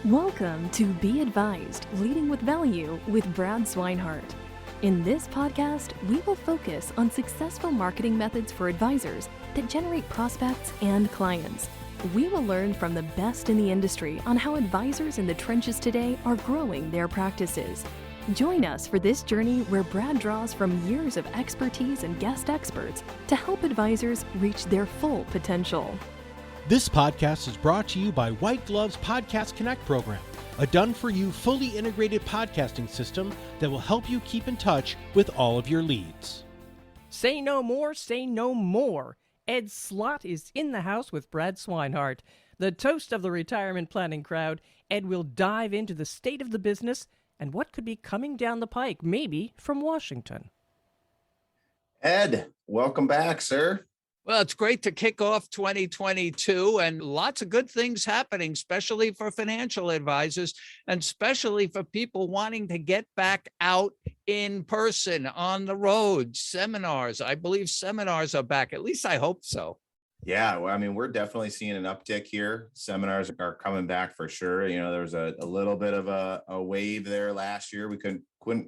Welcome to Be Advised, Leading with Value with Brad Swineheart. In this podcast, we will focus on successful marketing methods for advisors that generate prospects and clients. We will learn from the best in the industry on how advisors in the trenches today are growing their practices. Join us for this journey where Brad draws from years of expertise and guest experts to help advisors reach their full potential. This podcast is brought to you by White Glove's Podcast Connect program, a done-for-you, fully integrated podcasting system that will help you keep in touch with all of your leads. Say no more, say no more. Ed Slott is in the house with Brad Swineheart. The toast of the retirement planning crowd, Ed will dive into the state of the business and what could be coming down the pike, maybe from Washington. Ed, welcome back, sir. Well, it's great to kick off 2022 and lots of good things happening, especially for financial advisors and especially for people wanting to get back out in person on the road. Seminars, I believe seminars are back. At least I hope so. Yeah, well, I mean, we're definitely seeing an uptick here. Seminars are coming back for sure. You know, there was a little bit of a wave there last year. We couldn't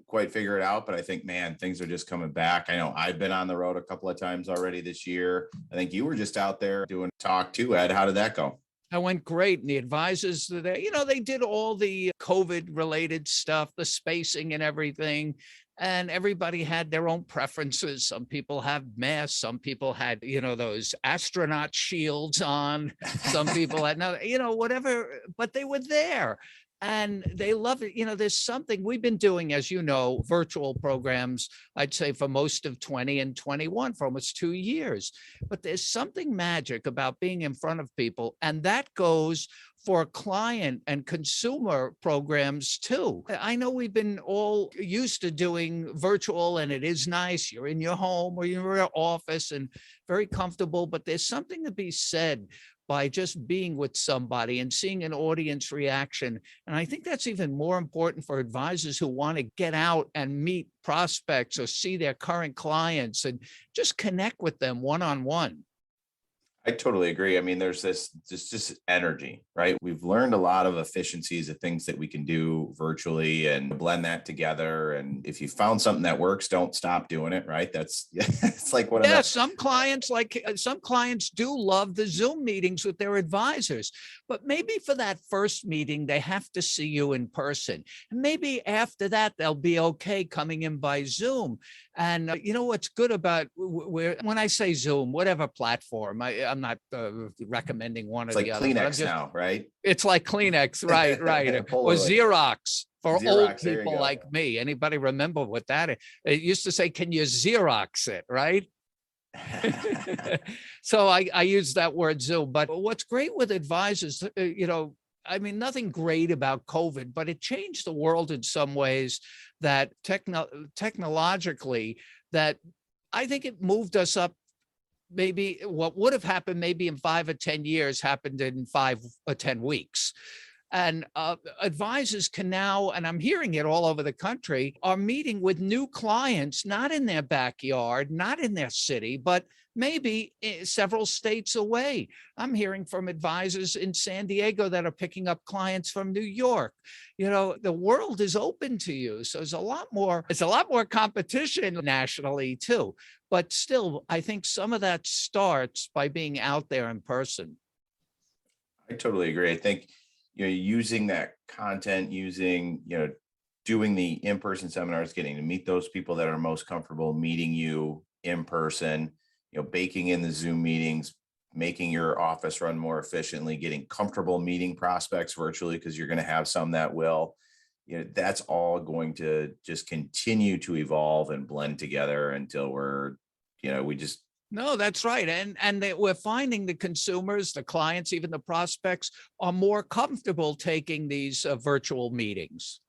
quite figure it out, but I think, man, things are just coming back. I know I've been on the road a couple of times already this year. I think you were just out there doing talk too, Ed. How did that go? I went great. And the advisors, they did all the COVID related stuff, the spacing and everything. And everybody had their own preferences. Some people have masks. Some people had, those astronaut shields on. Some people had, whatever, but they were there. And they love it. There's something we've been doing, as you know, virtual programs, I'd say for most of 20 and 21 for almost 2 years. But there's something magic about being in front of people. And that goes for client and consumer programs too. I know we've been all used to doing virtual and it is nice. You're in your home or you're in your office and very comfortable, but there's something to be said by just being with somebody and seeing an audience reaction. And I think that's even more important for advisors who want to get out and meet prospects or see their current clients and just connect with them one-on-one. I totally agree. I mean, there's this just energy, right? We've learned a lot of efficiencies of things that we can do virtually and blend that together. And if you found something that works, don't stop doing it, right? That's it's like one of the some clients do love the Zoom meetings with their advisors, but maybe for that first meeting, they have to see you in person. And maybe after that, they'll be okay coming in by Zoom. And what's good about when I say Zoom, whatever platform, I'm not recommending one or the other. It's like Kleenex now, right? It's like Kleenex, right. Or Xerox for Xerox, old people like me. Anybody remember what that is? It used to say, can you Xerox it, right? So I use that word Zoom. But what's great with advisors, nothing great about COVID, but it changed the world in some ways that technologically, that I think it moved us up. Maybe what would have happened maybe in 5 or 10 years happened in 5 or 10 weeks. And advisors can now, and I'm hearing it all over the country, are meeting with new clients, not in their backyard, not in their city, but maybe several states away. I'm hearing from advisors in San Diego that are picking up clients from New York. The world is open to you. So it's a lot more competition nationally too. But still, I think some of that starts by being out there in person. I totally agree. I think, using that content, doing the in-person seminars, getting to meet those people that are most comfortable meeting you in person, baking in the Zoom meetings, making your office run more efficiently, getting comfortable meeting prospects virtually, because you're going to have some that will, that's all going to just continue to evolve and blend together until we're, No, that's right. And we're finding the consumers, the clients, even the prospects are more comfortable taking these virtual meetings.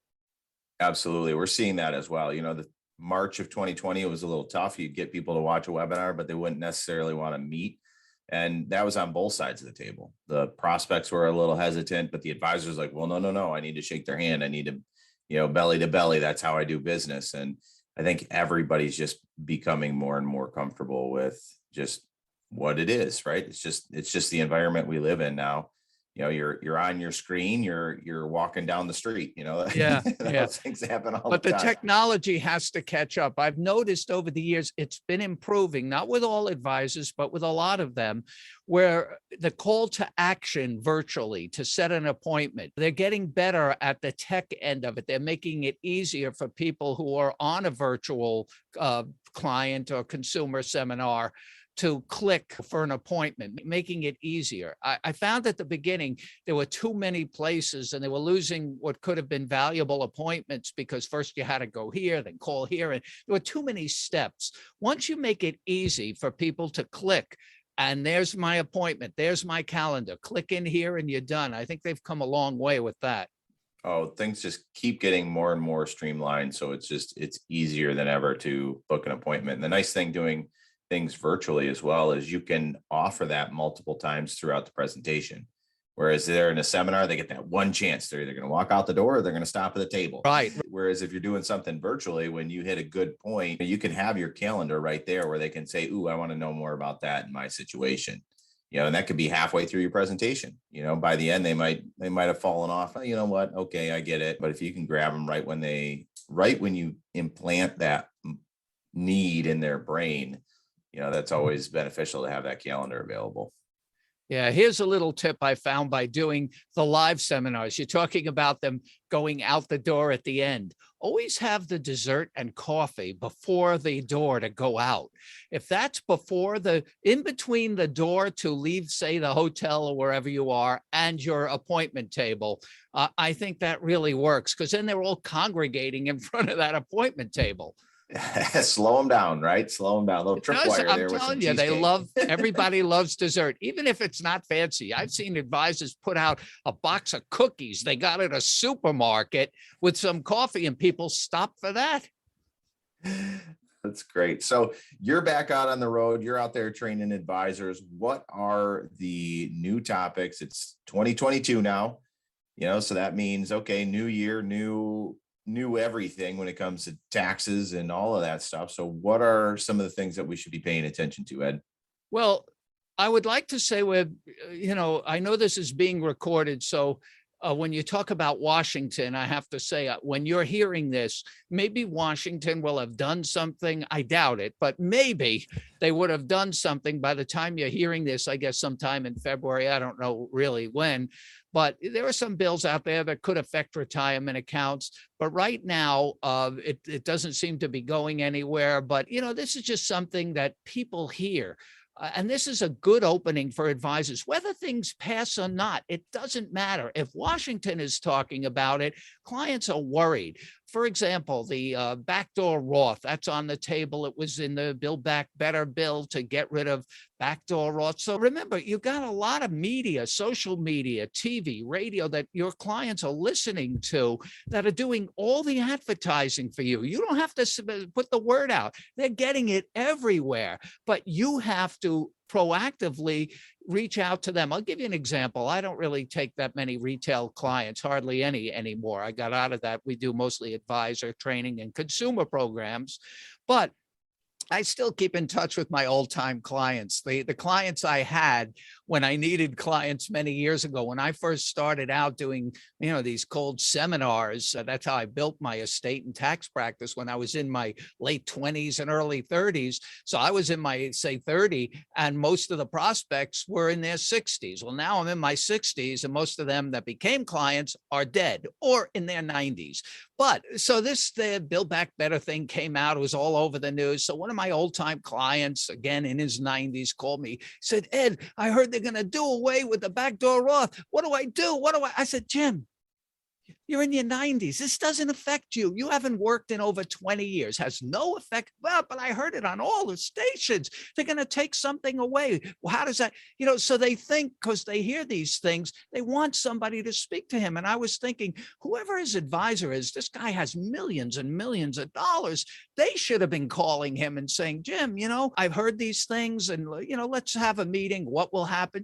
Absolutely. We're seeing that as well. The March of 2020, it was a little tough. You'd get people to watch a webinar, but they wouldn't necessarily want to meet. And that was on both sides of the table. The prospects were a little hesitant, but the advisors like, well, no, I need to shake their hand. I need to, belly to belly. That's how I do business. And I think everybody's just becoming more and more comfortable with just what it is, right? It's just the environment we live in now. you're on your screen, you're walking down the street, Yeah, those things happen all but the the time. technology has to catch up. I've noticed over the years, it's been improving, not with all advisors, but with a lot of them, where the call to action virtually to set an appointment, they're getting better at the tech end of it. They're making it easier for people who are on a virtual client or consumer seminar to click for an appointment, making it easier. I found at the beginning, there were too many places and they were losing what could have been valuable appointments because first you had to go here, then call here. And there were too many steps. Once you make it easy for people to click, and there's my appointment, there's my calendar, click in here and you're done. I think they've come a long way with that. Oh, things just keep getting more and more streamlined. So it's easier than ever to book an appointment. And the nice thing doing things virtually as well is you can offer that multiple times throughout the presentation. Whereas they're in a seminar, they get that one chance. They're either going to walk out the door or they're going to stop at the table. Right. Whereas if you're doing something virtually, when you hit a good point, you can have your calendar right there where they can say, ooh, I want to know more about that in my situation. And that could be halfway through your presentation. By the end, they might have fallen off. You know what? Okay, I get it. But if you can grab them right when you implant that need in their brain, that's always beneficial to have that calendar available. Yeah, here's a little tip I found by doing the live seminars. You're talking about them going out the door at the end. Always have the dessert and coffee before the door to go out. If that's in between the door to leave, say, the hotel or wherever you are and your appointment table, I think that really works because then they're all congregating in front of that appointment table. Slow them down, right? Slow them down. A little tripwire there with some cheesecake. Everybody loves dessert, even if it's not fancy. I've seen advisors put out a box of cookies they got at a supermarket with some coffee and people stop for that. That's great. So you're back out on the road. You're out there training advisors. What are the new topics? It's 2022 now, so that means, okay, new year, new everything when it comes to taxes and all of that stuff. So what are some of the things that we should be paying attention to, Ed? Well, I would like to say I know this is being recorded. So when you talk about Washington, I have to say, when you're hearing this, maybe Washington will have done something. I doubt it, but maybe they would have done something by the time you're hearing this, I guess sometime in February. I don't know really when. But there are some bills out there that could affect retirement accounts. But right now, it doesn't seem to be going anywhere. But, this is just something that people hear. And this is a good opening for advisors, whether things pass or not. It doesn't matter. If Washington is talking about it, clients are worried. For example, the backdoor Roth, that's on the table. It was in the Build Back Better bill to get rid of backdoor Roth. So remember, you've got a lot of media, social media, TV, radio that your clients are listening to that are doing all the advertising for you. You don't have to put the word out. They're getting it everywhere, but you have to proactively reach out to them. I'll give you an example. I don't really take that many retail clients, hardly any anymore. I got out of that. We do mostly advisor training and consumer programs, but I still keep in touch with my old time clients, the clients I had when I needed clients many years ago. When I first started out doing, these cold seminars, that's how I built my estate and tax practice when I was in my late 20s and early 30s. So I was in my, say, 30, and most of the prospects were in their 60s. Well, now I'm in my 60s, and most of them that became clients are dead or in their 90s. But so the Build Back Better thing came out. It was all over the news. So one of my old time clients, again in his 90s, called me, said, Ed, I heard they're going to do away with the backdoor Roth. What do I do? I said, Jim, you're in your 90s. This doesn't affect you. You haven't worked in over 20 years. Has no effect. Well, but I heard it on all the stations. They're going to take something away. Well, how does that, so they think, because they hear these things, they want somebody to speak to him. And I was thinking, whoever his advisor is, this guy has millions and millions of dollars. They should have been calling him and saying, Jim, I've heard these things and, let's have a meeting. What will happen?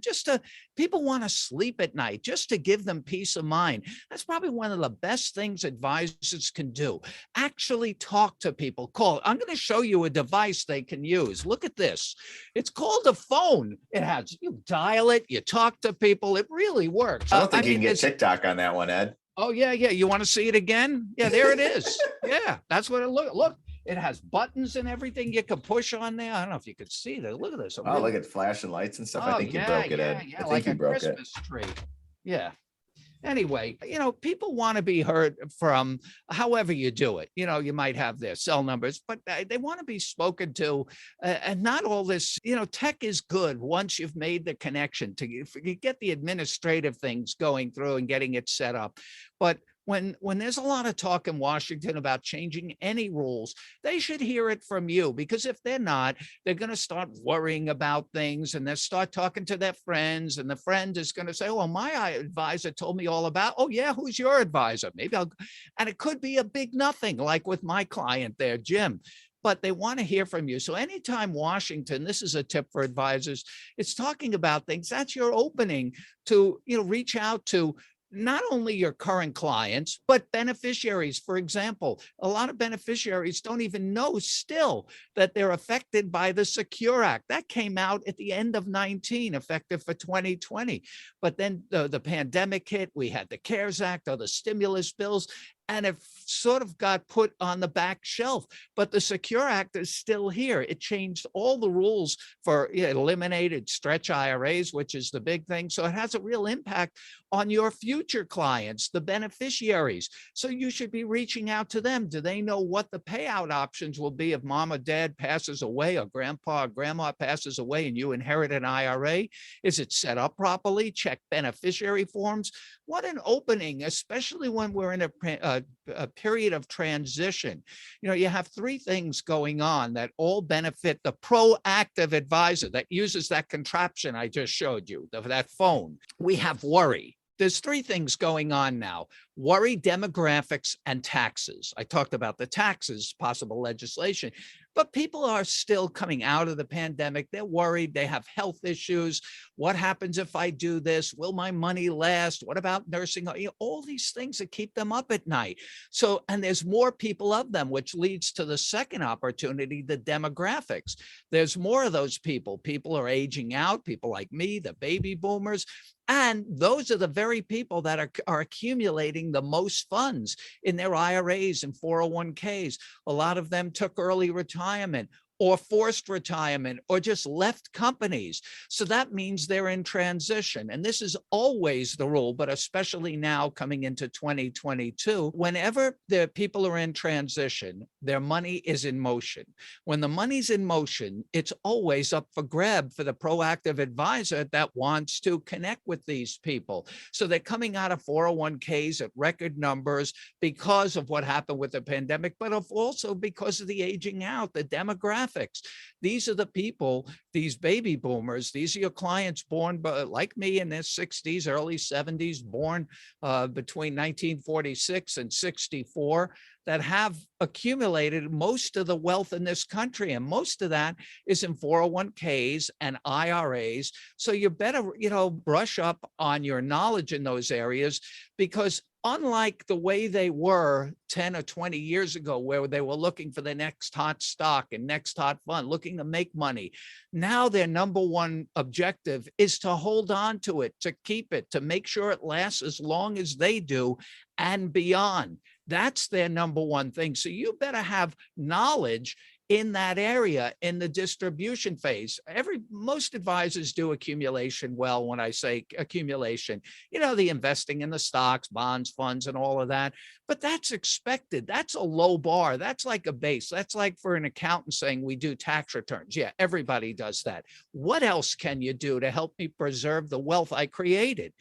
People want to sleep at night, just to give them peace of mind. That's probably one one of the best things advisors can do. Actually talk to people. Call. I'm going to show you a device they can use. Look at this. It's called a phone. It has, you dial it, you talk to people. It really works. I don't think you can get TikTok on that one, Ed. Oh, yeah. You want to see it again? Yeah, there it is. Yeah, that's what it look. It has buttons and everything you can push on there. I don't know if you could see that. Look at this. Oh, look at flashing lights and stuff. I think you broke it, Ed. Yeah, I think like you a broke Christmas tree. Yeah. Anyway, people want to be heard from however you do it. You might have their cell numbers, but they want to be spoken to, and not all this, tech is good once you've made the connection to you get the administrative things going through and getting it set up. But when there's a lot of talk in Washington about changing any rules, they should hear it from you, because if they're not, they're going to start worrying about things, and they'll start talking to their friends, and the friend is going to say, "Oh, my advisor told me all about." "Oh yeah, who's your advisor?" Maybe and it could be a big nothing, like with my client there, Jim. But they want to hear from you. So anytime Washington, this is a tip for advisors, it's talking about things, that's your opening to, reach out to not only your current clients, but beneficiaries. For example, a lot of beneficiaries don't even know still that they're affected by the Secure Act. That came out at the end of 19, effective for 2020. But then the pandemic hit, we had the CARES Act or the stimulus bills, and it sort of got put on the back shelf. But the Secure Act is still here. It changed all the rules it eliminated stretch IRAs, which is the big thing. So it has a real impact on your future clients, the beneficiaries. So you should be reaching out to them. Do they know what the payout options will be if mom or dad passes away, or grandpa or grandma passes away and you inherit an IRA? Is it set up properly? Check beneficiary forms. What an opening, especially when we're in a period of transition. You have three things going on that all benefit the proactive advisor that uses that contraption I just showed you, that phone. We have worry. There's three things going on now: worry, demographics, and taxes. I talked about the taxes, possible legislation, but people are still coming out of the pandemic. They're worried. They have health issues. What happens if I do this? Will my money last? What about nursing? All these things that keep them up at night. So, and there's more people of them, which leads to the second opportunity, the demographics. There's more of those people. People are aging out, people like me, the baby boomers. And those are the very people that are accumulating the most funds in their IRAs and 401ks. A lot of them took early retirement or forced retirement or just left companies. So that means they're in transition. And this is always the rule, but especially now coming into 2022, whenever the people are in transition, their money is in motion. When the money's in motion, it's always up for grab for the proactive advisor that wants to connect with these people. So they're coming out of 401ks at record numbers because of what happened with the pandemic, but also because of the aging out, the demographics. These are the people, these baby boomers, these are your clients born like me in their 60s, early 70s, born between 1946 and 64, that have accumulated most of the wealth in this country. And most of that is in 401ks and IRAs. So you better, brush up on your knowledge in those areas, because unlike the way they were 10 or 20 years ago, where they were looking for the next hot stock and next hot fund, looking to make money, now their number one objective is to hold on to it, to keep it, to make sure it lasts as long as they do and beyond. That's their number one thing. So you better have knowledge in that area, in the distribution phase. Most advisors do accumulation well. When I say accumulation, the investing in the stocks, bonds, funds, and all of that. But that's expected. That's a low bar. That's like a base. That's like for an accountant saying we do tax returns. Yeah, everybody does that. What else can you do to help me preserve the wealth I created?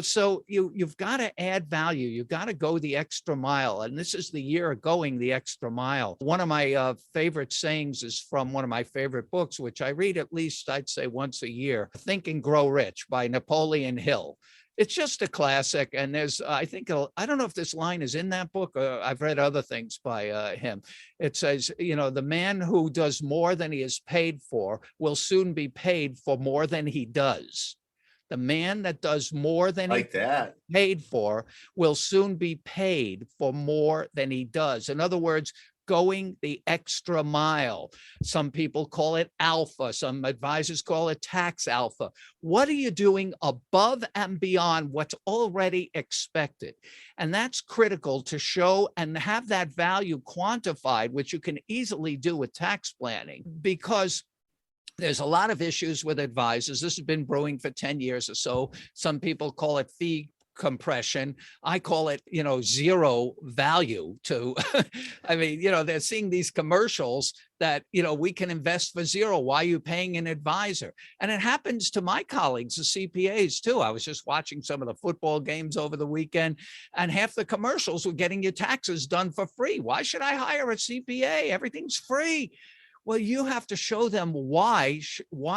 So you've got to add value. You've got to go the extra mile. And this is the year of going the extra mile. One of my favorite sayings is from one of my favorite books, which I read at least, I'd say, once a year, Think and Grow Rich by Napoleon Hill. It's just a classic. And there's, I don't know if this line is in that book, or I've read other things by him. It says, the man who does more than he is paid for will soon be paid for more than he does. The man that does more than Like that. paid for will soon be paid for more than he does. In other words, going the extra mile. Some people call it alpha. Some advisors call it tax alpha. What are you doing above and beyond what's already expected? And that's critical to show and have that value quantified, which you can easily do with tax planning, because there's a lot of issues with advisors. This has been brewing for 10 years or so. Some people call it fee compression. I call it, zero value to, I mean, they're seeing these commercials that, we can invest for zero. Why are you paying an advisor? And it happens to my colleagues, the CPAs too. I was just watching some of the football games over the weekend, and half the commercials were getting your taxes done for free. Why should I hire a CPA? Everything's free. Well, you have to show them why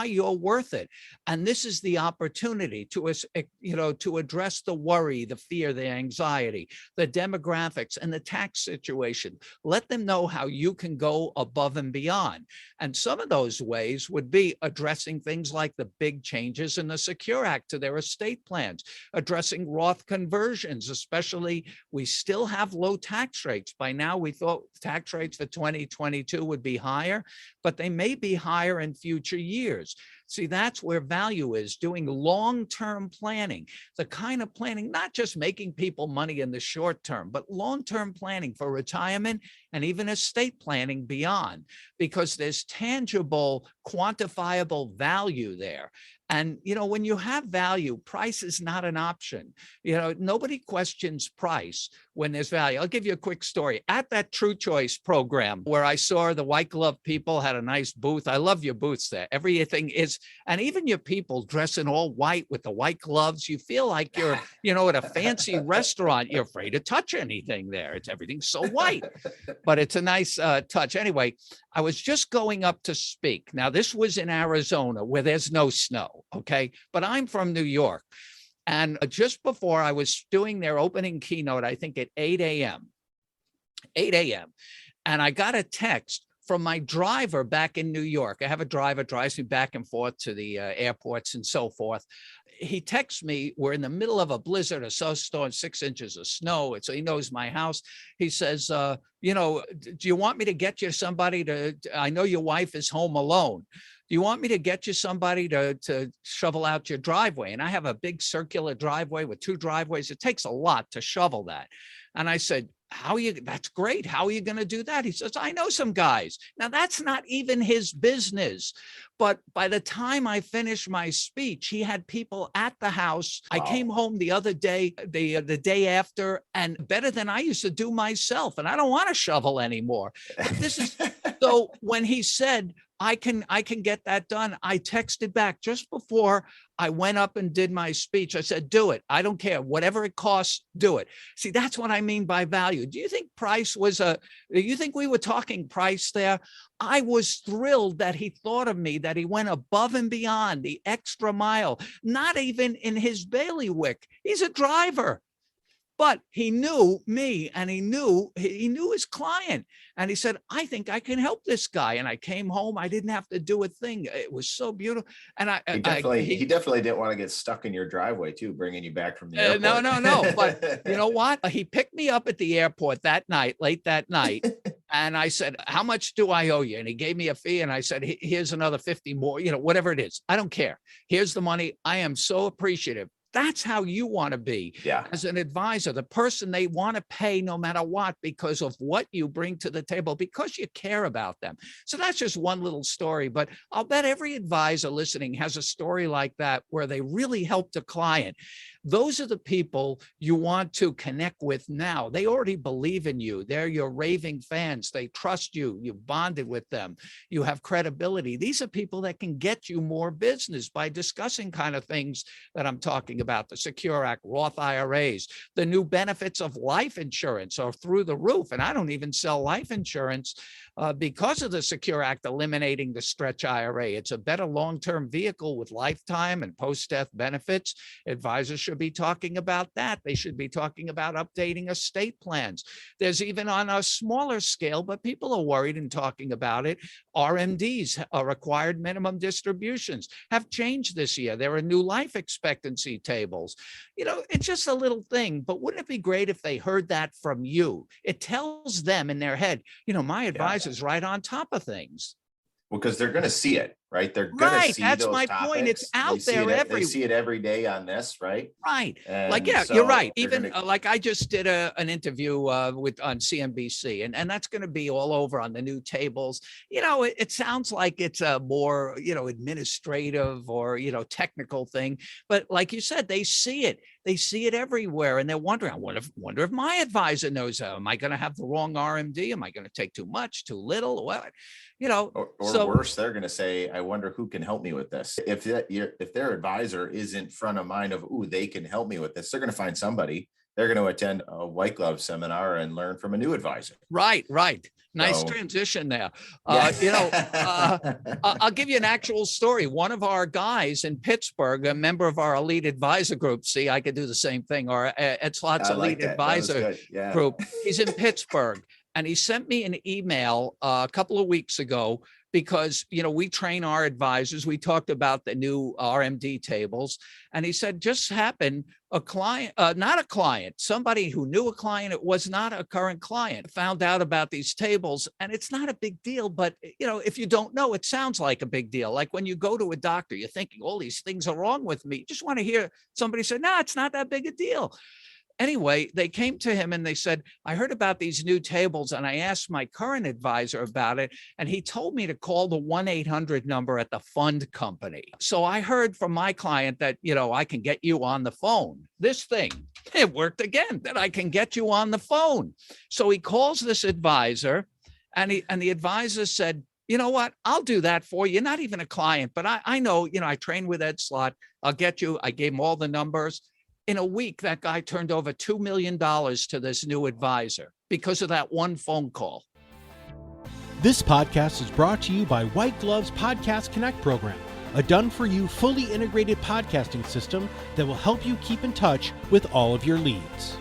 you're worth it. And this is the opportunity to address the worry, the fear, the anxiety, the demographics, and the tax situation. Let them know how you can go above and beyond. And some of those ways would be addressing things like the big changes in the Secure Act to their estate plans, addressing Roth conversions, especially we still have low tax rates. By now, we thought tax rates for 2022 would be higher, but they may be higher in future years. See, that's where value is, doing long-term planning, the kind of planning, not just making people money in the short term, but long-term planning for retirement and even estate planning beyond, because there's tangible, quantifiable value there. And, when you have value, price is not an option. Nobody questions price when there's value. I'll give you a quick story. At that True Choice program where I saw the white glove people had a nice booth. I love your booths there. Everything is, and even your people dress in all white with the white gloves. You feel like you're, at a fancy restaurant. You're afraid to touch anything there. Everything's so white, but it's a nice touch. Anyway, I was just going up to speak. Now, this was in Arizona where there's no snow, okay? But I'm from New York. And just before I was doing their opening keynote, I think at 8 a.m., and I got a text from my driver back in New York. I have a driver, drives me back and forth to the airports and so forth. He texts me, we're in the middle of a blizzard, a snowstorm, 6 inches of snow. So he knows my house. He says, do you want me to get you somebody I know your wife is home alone. Do you want me to get you somebody to shovel out your driveway? And I have a big circular driveway with 2 driveways. It takes a lot to shovel that. And I said, that's great. How are you going to do that? He says, I know some guys. Now, that's not even his business. But by the time I finished my speech, he had people at the house. Wow. I came home the other day, the day after, and better than I used to do myself. And I don't want to shovel anymore. This is so when he said, I can get that done, I texted back just before I went up and did my speech. I said, do it. I don't care. Whatever it costs, do it. See, that's what I mean by value. Do you think price was do you think we were talking price there? I was thrilled that he thought of me, that he went above and beyond the extra mile, not even in his bailiwick. He's a driver. But he knew me, and he knew his client. And he said, I think I can help this guy. And I came home. I didn't have to do a thing. It was so beautiful. And he definitely didn't want to get stuck in your driveway too, bringing you back from the airport. No. But you know what? He picked me up at the airport that night, late that night. And I said, how much do I owe you? And he gave me a fee. And I said, here's another 50 more, whatever it is. I don't care. Here's the money. I am so appreciative. That's how you want to be as an advisor, the person they want to pay no matter what, because of what you bring to the table, because you care about them. So that's just one little story, but I'll bet every advisor listening has a story like that where they really helped a client. Those are the people you want to connect with now. They already believe in you. They're your raving fans. They trust you. You bonded with them. You have credibility. These are people that can get you more business by discussing kind of things that I'm talking about, the Secure Act, Roth IRAs, the new benefits of life insurance are through the roof. And I don't even sell life insurance because of the Secure Act eliminating the stretch IRA. It's a better long-term vehicle with lifetime and post-death benefits. Advisors should should be talking about that. They should be talking about updating estate plans. There's even on a smaller scale, but people are worried and talking about it. RMDs, required minimum distributions, have changed this year. There are new life expectancy tables. It's just a little thing, but wouldn't it be great if they heard that from you? It tells them in their head, my advisor's right on top of things. Well, because they're going to see it, right? They're going to see that's those my topics. point. It's out there They see it every day on this, right? Right. And you're right. Even like I just did on interview on CNBC, and that's going to be all over on the new tables. It sounds like it's a more, administrative or, technical thing. But like you said, they see it. They see it everywhere. And they're wondering, I wonder if my advisor knows, am I going to have the wrong RMD? Am I going to take too much, too little? What? Or worse, they're going to say, I wonder who can help me with this. If their advisor isn't front of mind of, they can help me with this, they're going to find somebody. They're going to attend a white glove seminar and learn from a new advisor. Right. Nice transition there. I'll give you an actual story. One of our guys in Pittsburgh, a member of our elite advisor group, see, I could do the same thing, or Ed Slott's elite advisor group. He's in Pittsburgh. And he sent me an email a couple of weeks ago because, we train our advisors. We talked about the new RMD tables. And he said, just happened, a client, not a client, somebody who knew a client, it was not a current client, found out about these tables. And it's not a big deal. But, if you don't know, it sounds like a big deal. Like when you go to a doctor, you're thinking, all these things are wrong with me. You just want to hear somebody say, no, it's not that big a deal. Anyway, they came to him and they said, I heard about these new tables and I asked my current advisor about it. And he told me to call the 1-800 number at the fund company. So I heard from my client that, I can get you on the phone. This thing, it worked again, that I can get you on the phone. So he calls this advisor and the advisor said, you know what, I'll do that for you. You're not even a client, but I know, I train with Ed Slott. I'll get you. I gave him all the numbers. In a week, that guy turned over $2 million to this new advisor because of that one phone call. This podcast is brought to you by White Glove's Podcast Connect program, a done-for-you, fully integrated podcasting system that will help you keep in touch with all of your leads.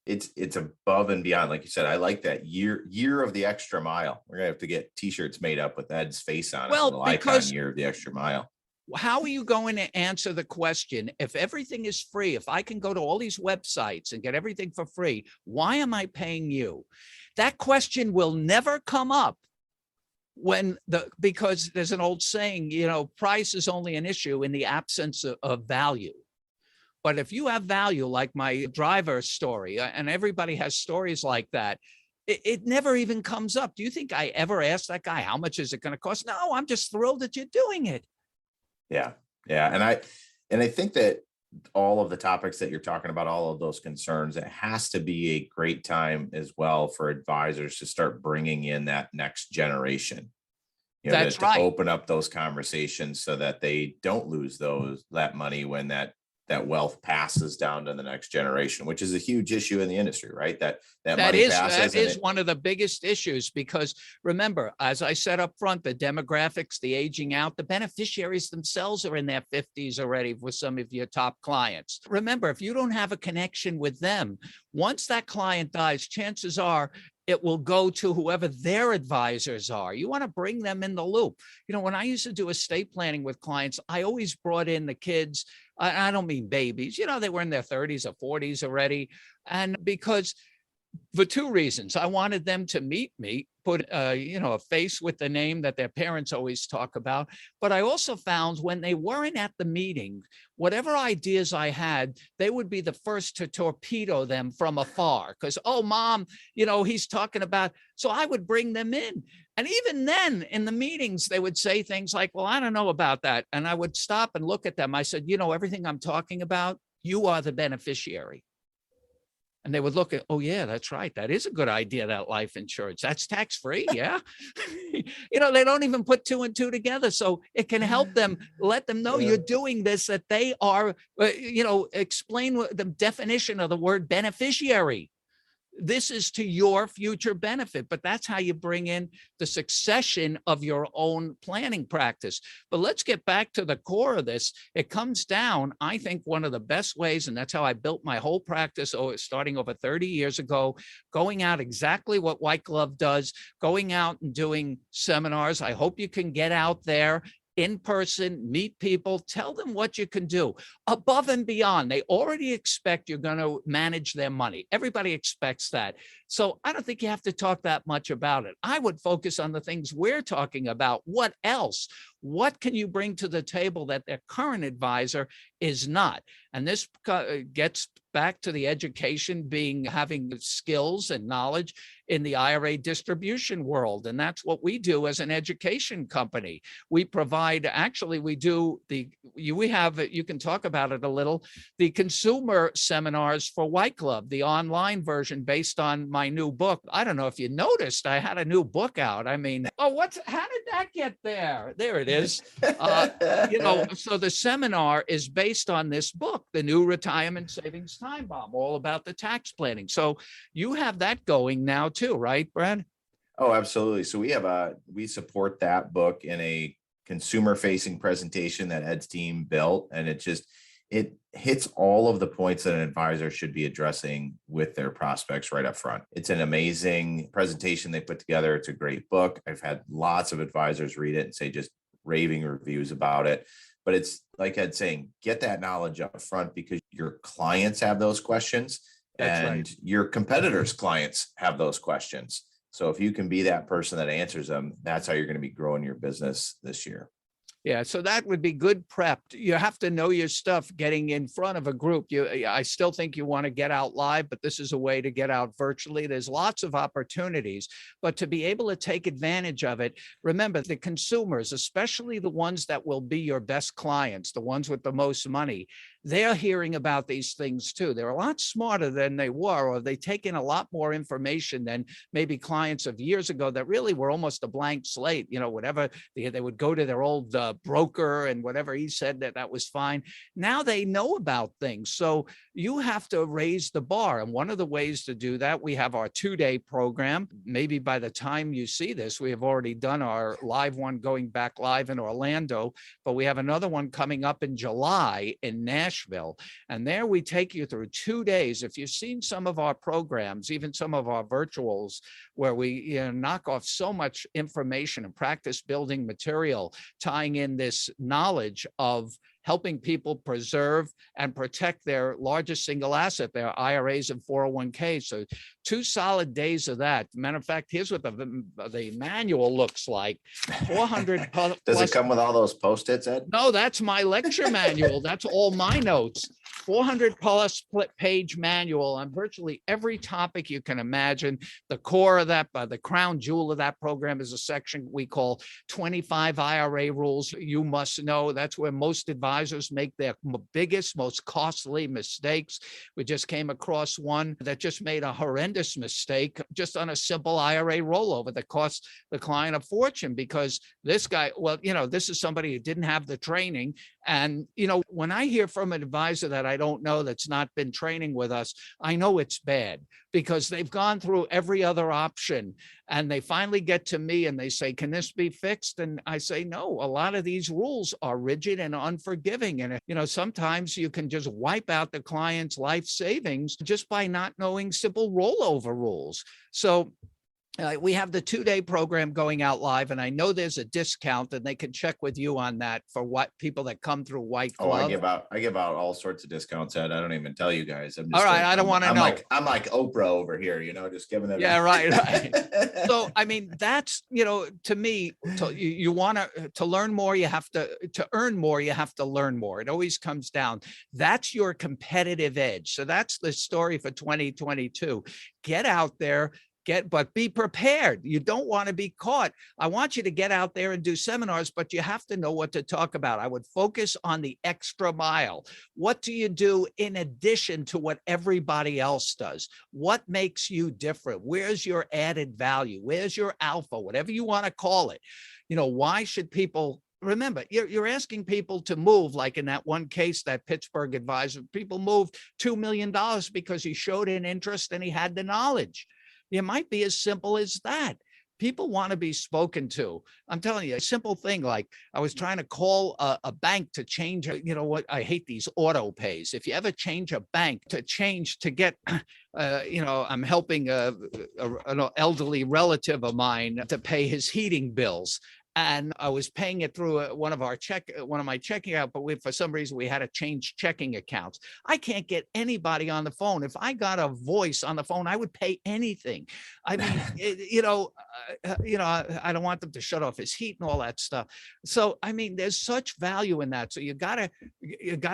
It's above and beyond. Like you said, I like that year of the extra mile. We're going to have to get t-shirts made up with Ed's face on it. Well, because year of the extra mile. How are you going to answer the question, if everything is free, if I can go to all these websites and get everything for free, why am I paying you? That question will never come up because there's an old saying, price is only an issue in the absence of value. But if you have value, like my driver story, and everybody has stories like that, it never even comes up. Do you think I ever asked that guy, how much is it going to cost? No, I'm just thrilled that you're doing it. Yeah. And I think that all of the topics that you're talking about, all of those concerns, it has to be a great time as well for advisors to start bringing in that next generation. That's right. To open up those conversations so that they don't lose that money when that wealth passes down to the next generation, which is a huge issue in the industry, right? That is one of the biggest issues, because remember, as I said up front, the demographics, the aging out, the beneficiaries themselves are in their 50s already with some of your top clients. Remember, if you don't have a connection with them, once that client dies, chances are it will go to whoever their advisors are. You want to bring them in the loop. When I used to do estate planning with clients, I always brought in the kids. I don't mean babies, they were in their 30s or 40s already. And because for two reasons, I wanted them to meet me, put a face with the name that their parents always talk about. But I also found when they weren't at the meeting, whatever ideas I had, they would be the first to torpedo them from afar. Because, oh, mom, he's talking about. So I would bring them in. And even then in the meetings, they would say things like, well, I don't know about that. And I would stop and look at them. I said, everything I'm talking about, you are the beneficiary. And they would look at, oh, yeah, that's right. That is a good idea, that life insurance. That's tax-free. Yeah. They don't even put two and two together. So it can help them, let them know you're doing this, that they are, explain the definition of the word beneficiary. This is to your future benefit, but that's how you bring in the succession of your own planning practice. But let's get back to the core of this. It comes down, I think, one of the best ways, and that's how I built my whole practice starting over 30 years ago, going out exactly what White Glove does, going out and doing seminars. I hope you can get out there in person, meet people, tell them what you can do above and beyond. They already expect you're going to manage their money. Everybody expects that. So I don't think you have to talk that much about it. I would focus on the things we're talking about. What else? What can you bring to the table that their current advisor is not? And this gets back to the education having skills and knowledge in the IRA distribution world. And that's what we do as an education company. We provide, actually, you can talk about it a little, the consumer seminars for White Glove, the online version based on my new book. I don't know if you noticed, I had a new book out. I mean, how did that get there? There it is. So the seminar is based on this book, The New Retirement Savings Time Bomb, all about the tax planning. So you have that going now too, right, Brad? Oh, absolutely. So we support that book in a consumer facing presentation that Ed's team built. And it hits all of the points that an advisor should be addressing with their prospects right up front. It's an amazing presentation they put together. It's a great book. I've had lots of advisors read it and say just raving reviews about it. But it's like Ed's saying, get that knowledge up front because your clients have those questions. That's and right. Your competitors' clients have those questions. So if you can be that person that answers them, that's how you're going to be growing your business this year. Yeah, so that would be good prep. You have to know your stuff getting in front of a group. I still think you want to get out live, but this is a way to get out virtually. There's lots of opportunities, but to be able to take advantage of it, remember the consumers, especially the ones that will be your best clients, the ones with the most money, they're hearing about these things too. They're a lot smarter than they were, or they take in a lot more information than maybe clients of years ago that really were almost a blank slate. Whatever they would go to their old broker and whatever he said that was fine. Now they know about things. So you have to raise the bar. And one of the ways to do that, we have our 2-day program. Maybe by the time you see this, we have already done our live one going back live in Orlando, but we have another one coming up in July in Nashville. And there we take you through 2 days. If you've seen some of our programs, even some of our virtuals, where we knock off so much information and practice building material, tying in this knowledge of helping people preserve and protect their largest single asset, their IRAs and 401ks. So 2 solid days of that. Matter of fact, here's what the manual looks like. 400 plus. Does it come with all those Post-its, Ed? No, that's my lecture manual. That's all my notes. 400 plus page manual on virtually every topic you can imagine. The core of that, the crown jewel of that program is a section we call 25 IRA rules you must know. That's where most advisors make their biggest, most costly mistakes. We just came across one that just made a horrendous mistake just on a simple IRA rollover that cost the client a fortune because this guy, this is somebody who didn't have the training. And, when I hear from an advisor that I don't know that's not been training with us, I know it's bad because they've gone through every other option and they finally get to me and they say, can this be fixed? And I say, no, a lot of these rules are rigid and unforgiving. And, sometimes you can just wipe out the client's life savings just by not knowing simple rollover rules. So we have the 2-day program going out live, and I know there's a discount, and they can check with you on that for what people that come through White Glove. Oh, I give out all sorts of discounts, Ed. I don't even tell you guys. I'm just all right. I don't want to know. I'm like Oprah over here, just giving them. Yeah, right. So, I mean, that's, to me, you want to learn more. You have to earn more. You have to learn more. It always comes down. That's your competitive edge. So that's the story for 2022. Get out there. But be prepared. You don't want to be caught. I want you to get out there and do seminars, but you have to know what to talk about. I would focus on the extra mile. What do you do in addition to what everybody else does? What makes you different? Where's your added value? Where's your alpha? Whatever you want to call it. Why should people remember, you're asking people to move, like in that one case, that Pittsburgh advisor, people moved $2 million because he showed an interest and he had the knowledge. It might be as simple as that. People want to be spoken to. I'm telling you, a simple thing like I was trying to call a bank to change, you know what, I hate these auto pays. If you ever change a bank to get, I'm helping an elderly relative of mine to pay his heating bills. And I was paying it through one of my checking account, but for some reason we had to change checking accounts. I can't get anybody on the phone. If I got a voice on the phone, I would pay anything. I mean, I don't want them to shut off his heat and all that stuff. So, I mean, there's such value in that. So you gotta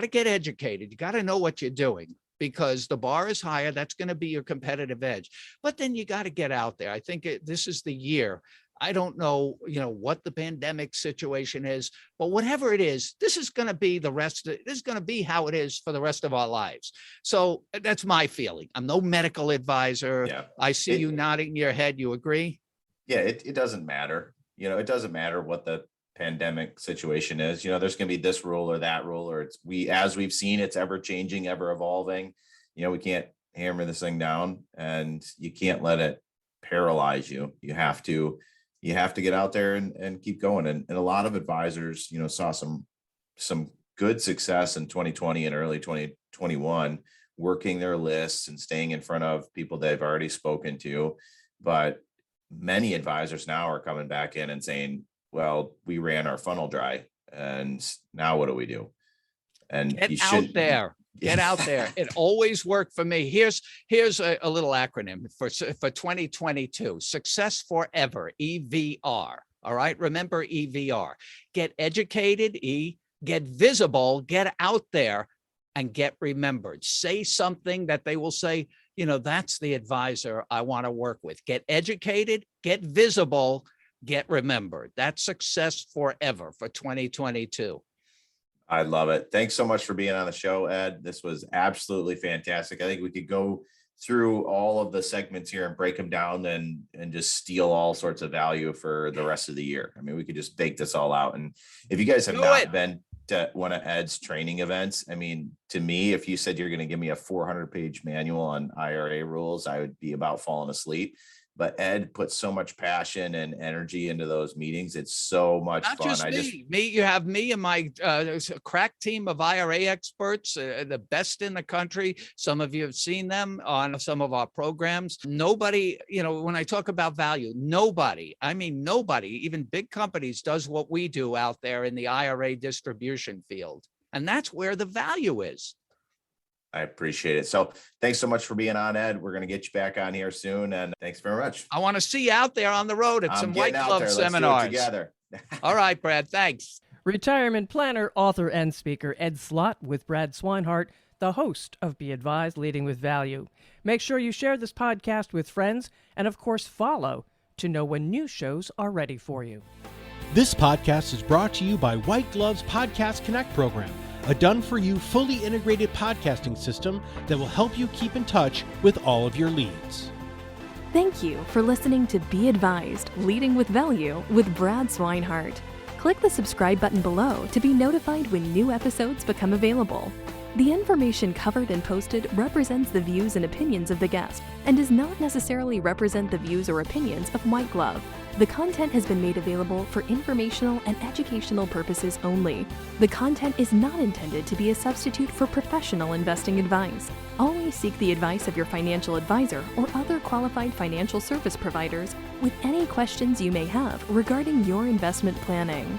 get educated. You gotta know what you're doing, because the bar is higher. That's going to be your competitive edge. But then you got to get out there. I think this is the year. I don't know, what the pandemic situation is, but whatever it is, this is going to be this is going to be how it is for the rest of our lives. So that's my feeling. I'm no medical advisor. Yeah. I see you nodding your head. You agree? Yeah, it doesn't matter. It doesn't matter what the pandemic situation is. There's going to be this rule or that rule, or as we've seen, it's ever changing, ever evolving. We can't hammer this thing down, and you can't let it paralyze you. You have to get out there and keep going. And a lot of advisors, saw some good success in 2020 and early 2021, working their lists and staying in front of people they've already spoken to. But many advisors now are coming back in and saying, well, we ran our funnel dry, and now what do we do? And Get out there. It always worked for me. Here's a little acronym for 2022: Success Forever, EVR. All right. Remember EVR. Get educated, E, get visible, get out there, and get remembered. Say something that they will say, that's the advisor I want to work with. Get educated, get visible, get remembered. That's success forever for 2022. I love it. Thanks so much for being on the show, Ed. This was absolutely fantastic. I think we could go through all of the segments here and break them down and just steal all sorts of value for the rest of the year. I mean, we could just bake this all out. And if you guys have not been to one of Ed's training events, I mean, to me, if you said you're going to give me a 400-page manual on IRA rules, I would be about falling asleep. But Ed puts so much passion and energy into those meetings. It's so much fun. Not just me. You have me and my crack team of IRA experts, the best in the country. Some of you have seen them on some of our programs. Nobody, when I talk about value, nobody, even big companies, does what we do out there in the IRA distribution field. And that's where the value is. I appreciate it. So thanks so much for being on, Ed. We're going to get you back on here soon. And thanks very much. I want to see you out there on the road at some White Glove seminars. Let's do it together. All right, Brad. Thanks. Retirement planner, author, and speaker Ed Slott with Brad Swineheart, the host of Be Advised, Leading with Value. Make sure you share this podcast with friends and, of course, follow to know when new shows are ready for you. This podcast is brought to you by White Glove's Podcast Connect program, a done-for-you, fully integrated podcasting system that will help you keep in touch with all of your leads. Thank you for listening to Be Advised, Leading with Value with Brad Swineheart. Click the subscribe button below to be notified when new episodes become available. The information covered and posted represents the views and opinions of the guest and does not necessarily represent the views or opinions of White Glove. The content has been made available for informational and educational purposes only. The content is not intended to be a substitute for professional investing advice. Always seek the advice of your financial advisor or other qualified financial service providers with any questions you may have regarding your investment planning.